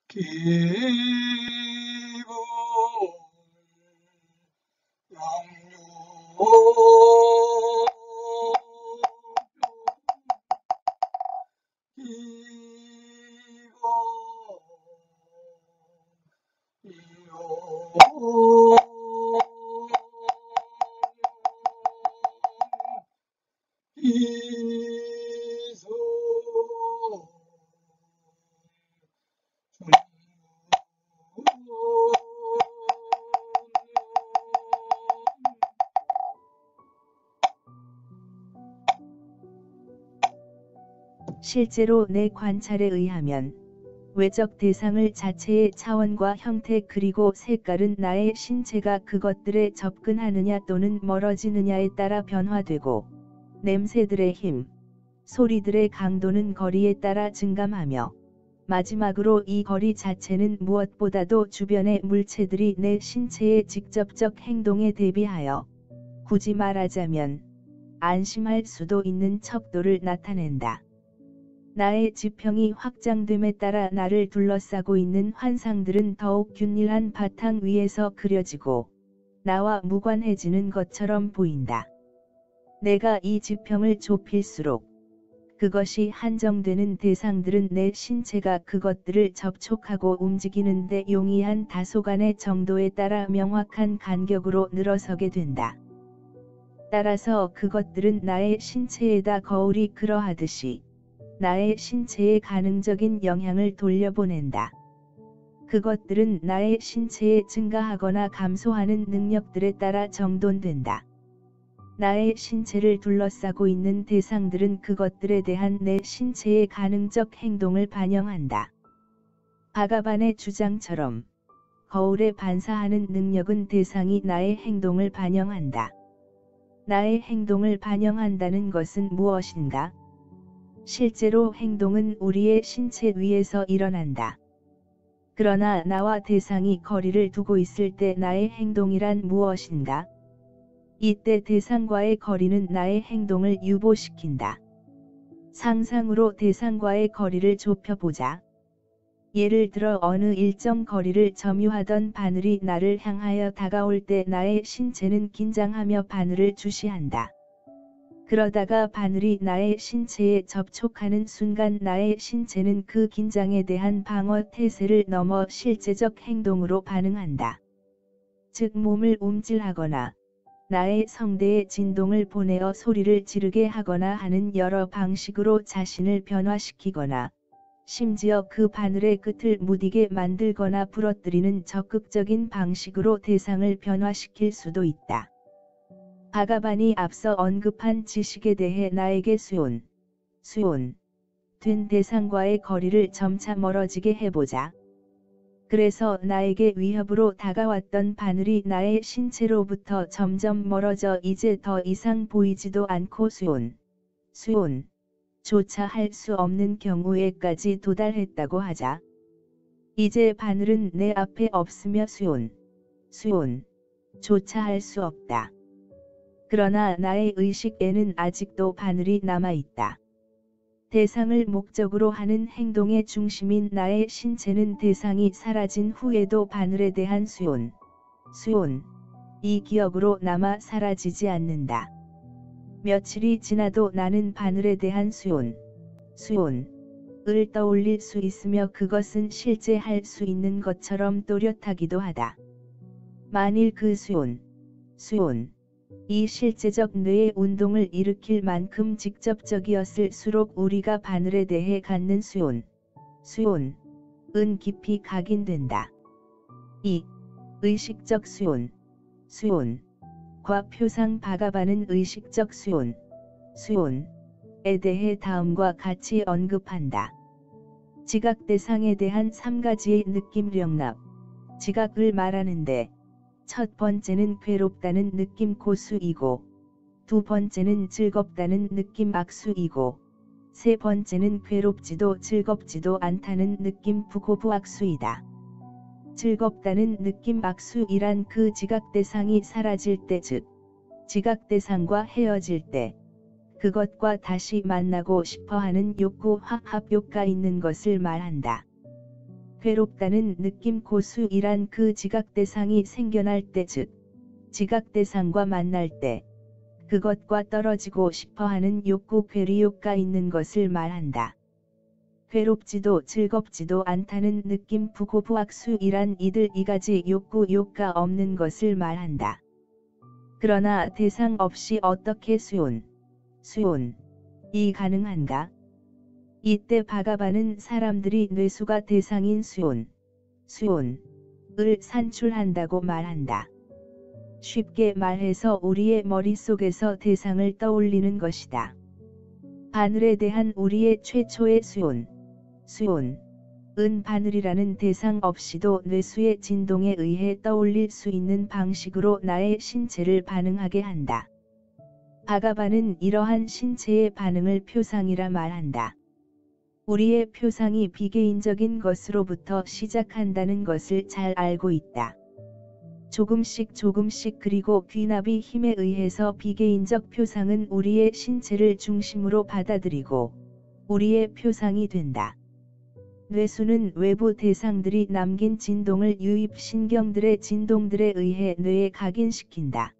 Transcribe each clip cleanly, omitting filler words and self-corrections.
기분 양육 이소 실제로 내 관찰에 의하면 외적 대상을 자체의 차원과 형태 그리고 색깔은 나의 신체가 그것들에 접근하느냐 또는 멀어지느냐에 따라 변화되고, 냄새들의 힘, 소리들의 강도는 거리에 따라 증감하며, 마지막으로 이 거리 자체는 무엇보다도 주변의 물체들이 내 신체의 직접적 행동에 대비하여, 굳이 말하자면 안심할 수도 있는 척도를 나타낸다. 나의 지평이 확장됨에 따라 나를 둘러싸고 있는 환상들은 더욱 균일한 바탕 위에서 그려지고 나와 무관해지는 것처럼 보인다. 내가 이 지평을 좁힐수록 그것이 한정되는 대상들은 내 신체가 그것들을 접촉하고 움직이는 데 용이한 다소간의 정도에 따라 명확한 간격으로 늘어서게 된다. 따라서 그것들은 나의 신체에다 거울이 그러하듯이 나의 신체에 가능적인 영향을 돌려보낸다. 그것들은 나의 신체에 증가하거나 감소하는 능력들에 따라 정돈된다. 나의 신체를 둘러싸고 있는 대상들은 그것들에 대한 내 신체의 가능적 행동을 반영한다. 바가반의 주장처럼 거울에 반사하는 능력은 대상이 나의 행동을 반영한다. 나의 행동을 반영한다는 것은 무엇인가? 실제로 행동은 우리의 신체 위에서 일어난다. 그러나 나와 대상이 거리를 두고 있을 때 나의 행동이란 무엇인가? 이때 대상과의 거리는 나의 행동을 유보시킨다. 상상으로 대상과의 거리를 좁혀보자. 예를 들어 어느 일정 거리를 점유하던 바늘이 나를 향하여 다가올 때 나의 신체는 긴장하며 바늘을 주시한다. 그러다가 바늘이 나의 신체에 접촉하는 순간 나의 신체는 그 긴장에 대한 방어 태세를 넘어 실제적 행동으로 반응한다. 즉 몸을 움찔하거나 나의 성대에 진동을 보내어 소리를 지르게 하거나 하는 여러 방식으로 자신을 변화시키거나 심지어 그 바늘의 끝을 무디게 만들거나 부러뜨리는 적극적인 방식으로 대상을 변화시킬 수도 있다. 바가반이 앞서 언급한 지식에 대해 나에게 수온 된 대상과의 거리를 점차 멀어지게 해보자. 그래서 나에게 위협으로 다가왔던 바늘이 나의 신체로부터 점점 멀어져 이제 더 이상 보이지도 않고 조차 할 수 없는 경우에까지 도달했다고 하자. 이제 바늘은 내 앞에 없으며 조차 할 수 없다. 그러나 나의 의식에는 아직도 바늘이 남아있다. 대상을 목적으로 하는 행동의 중심인 나의 신체는 대상이 사라진 후에도 바늘에 대한 이 기억으로 남아 사라지지 않는다. 며칠이 지나도 나는 바늘에 대한 을 떠올릴 수 있으며 그것은 실제 할 수 있는 것처럼 또렷하기도 하다. 만일 그 이 실제적 뇌의 운동을 일으킬 만큼 직접적이었을수록 우리가 바늘에 대해 갖는 수온은 깊이 각인된다. 이 의식적 수온과 표상 바가반은 의식적 수온에 대해 다음과 같이 언급한다. 지각 대상에 대한 3가지의 느낌 영납, 지각을 말하는데 첫 번째는 괴롭다는 느낌 고수이고, 두 번째는 즐겁다는 느낌 악수이고, 세 번째는 괴롭지도 즐겁지도 않다는 느낌 부고부악수이다. 즐겁다는 느낌 악수이란 그 지각 대상이 사라질 때, 즉 지각 대상과 헤어질 때 그것과 다시 만나고 싶어하는 욕구 화합욕가 있는 것을 말한다. 괴롭다는 느낌 고수이란 그 지각대상이 생겨날 때 즉 지각대상과 만날 때 그것과 떨어지고 싶어하는 욕구 괴리욕가 있는 것을 말한다. 괴롭지도 즐겁지도 않다는 느낌 부고부악수이란 이들 이가지 욕구 욕가 없는 것을 말한다. 그러나 대상 없이 어떻게 수온이 가능한가? 이때 바가바는 사람들이 뇌수가 대상인 수온을 산출한다고 말한다. 쉽게 말해서 우리의 머릿속에서 대상을 떠올리는 것이다. 바늘에 대한 우리의 최초의 수온은 바늘이라는 대상 없이도 뇌수의 진동에 의해 떠올릴 수 있는 방식으로 나의 신체를 반응하게 한다. 바가바는 이러한 신체의 반응을 표상이라 말한다. 우리의 표상이 비개인적인 것으로부터 시작한다는 것을 잘 알고 있다. 조금씩 그리고 귀납이 힘에 의해서 비개인적 표상은 우리의 신체를 중심으로 받아들이고 우리의 표상이 된다. 뇌수는 외부 대상들이 남긴 진동을 유입 신경들의 진동들에 의해 뇌에 각인시킨다.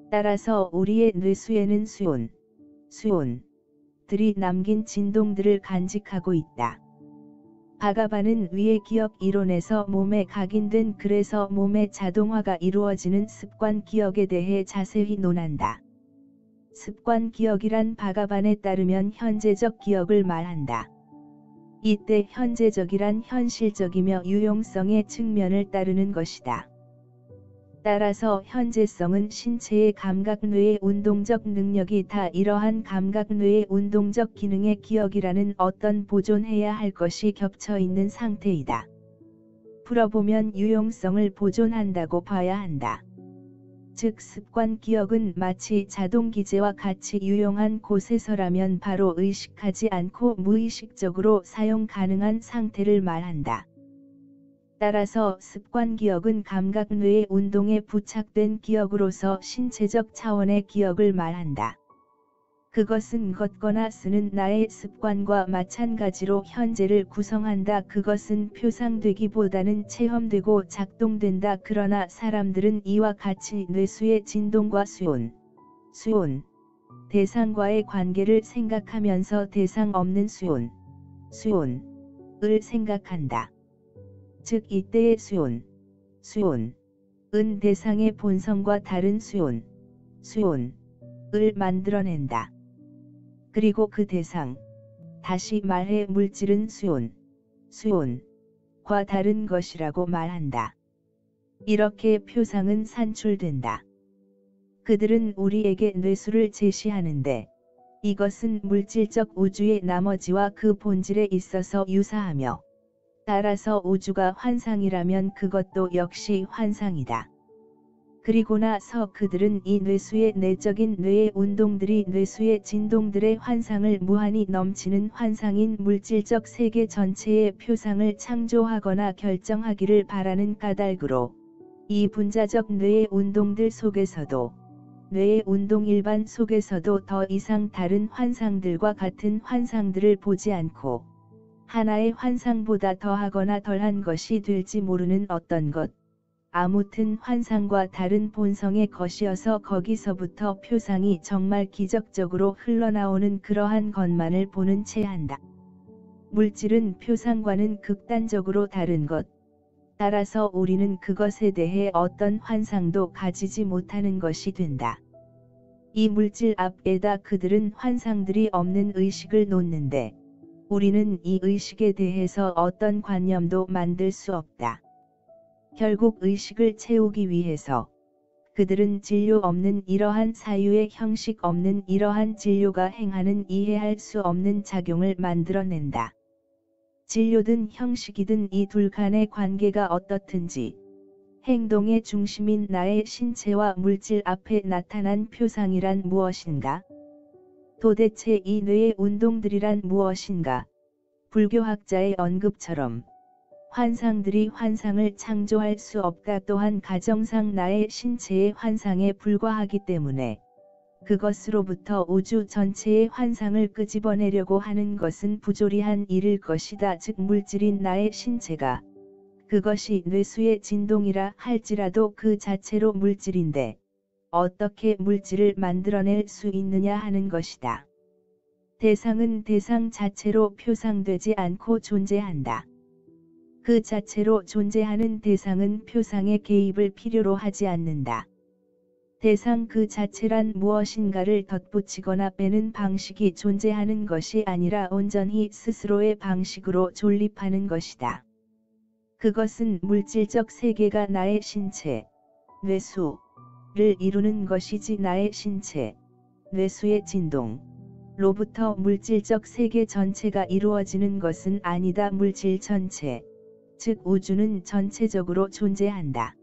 따라서 우리의 뇌수에는 수온들이 남긴 진동들을 간직하고 있다. 바가바는 위의 기억 이론에서 몸에 각인된 그래서 몸의 자동화가 이루어지는 습관 기억에 대해 자세히 논한다. 습관 기억이란 바가반에 따르면 현재적 기억을 말한다. 이때 현재적이란 현실적이며 유용성의 측면을 따르는 것이다. 따라서 현재성은 신체의 감각뇌의 운동적 능력이 다 이러한 감각뇌의 운동적 기능의 기억이라는 어떤 보존해야 할 것이 겹쳐 있는 상태이다. 풀어보면 유용성을 보존한다고 봐야 한다. 즉 습관 기억은 마치 자동기제와 같이 유용한 곳에서라면 바로 의식하지 않고 무의식적으로 사용 가능한 상태를 말한다. 따라서 습관 기억은 감각뇌의 운동에 부착된 기억으로서 신체적 차원의 기억을 말한다. 그것은 걷거나 쓰는 나의 습관과 마찬가지로 현재를 구성한다. 그것은 표상되기보다는 체험되고 작동된다. 그러나 사람들은 이와 같이 뇌수의 진동과 수온, 대상과의 관계를 생각하면서 대상 없는 수온을 생각한다. 즉 이때의 수온은 대상의 본성과 다른 수온을 만들어낸다. 그리고 그 대상, 다시 말해 물질은 수온과 다른 것이라고 말한다. 이렇게 표상은 산출된다. 그들은 우리에게 뇌수를 제시하는데 이것은 물질적 우주의 나머지와 그 본질에 있어서 유사하며 따라서 우주가 환상이라면 그것도 역시 환상이다. 그리고 나서 그들은 이 뇌수의 내적인 뇌의 운동들이 뇌수의 진동들의 환상을 무한히 넘치는 환상인 물질적 세계 전체의 표상을 창조하거나 결정하기를 바라는 까닭으로 이 분자적 뇌의 운동들 속에서도 뇌의 운동 일반 속에서도 더 이상 다른 환상들과 같은 환상들을 보지 않고 하나의 환상보다 더하거나 덜한 것이 될지 모르는 어떤 것, 아무튼 환상과 다른 본성의 것이어서 거기서부터 표상이 정말 기적적으로 흘러나오는 그러한 것만을 보는 채 한다. 물질은 표상과는 극단적으로 다른 것, 따라서 우리는 그것에 대해 어떤 환상도 가지지 못하는 것이 된다. 이 물질 앞에다 그들은 환상들이 없는 의식을 놓는데 우리는 이 의식에 대해서 어떤 관념도 만들 수 없다. 결국 의식을 채우기 위해서 그들은 진료 없는 이러한 사유의 형식 없는 이러한 진료가 행하는 이해할 수 없는 작용을 만들어낸다. 진료든 형식이든 이 둘 간의 관계가 어떻든지 행동의 중심인 나의 신체와 물질 앞에 나타난 표상이란 무엇인가? 도대체 이 뇌의 운동들이란 무엇인가? 불교학자의 언급처럼 환상들이 환상을 창조할 수 없다. 또한 가정상 나의 신체의 환상에 불과하기 때문에 그것으로부터 우주 전체의 환상을 끄집어내려고 하는 것은 부조리한 일일 것이다. 즉 물질인 나의 신체가 그것이 뇌수의 진동이라 할지라도 그 자체로 물질인데 어떻게 물질을 만들어낼 수 있느냐 하는 것이다. 대상은 대상 자체로 표상되지 않고 존재한다. 그 자체로 존재하는 대상은 표상의 개입을 필요로 하지 않는다. 대상 그 자체란 무엇인가를 덧붙이거나 빼는 방식이 존재하는 것이 아니라 온전히 스스로의 방식으로 존립하는 것이다. 그것은 물질적 세계가 나의 신체, 뇌수를 이루는 것이지 나의 신체, 뇌수의 진동로부터 물질적 세계 전체가 이루어지는 것은 아니다. 물질 전체, 즉 우주는 전체적으로 존재한다.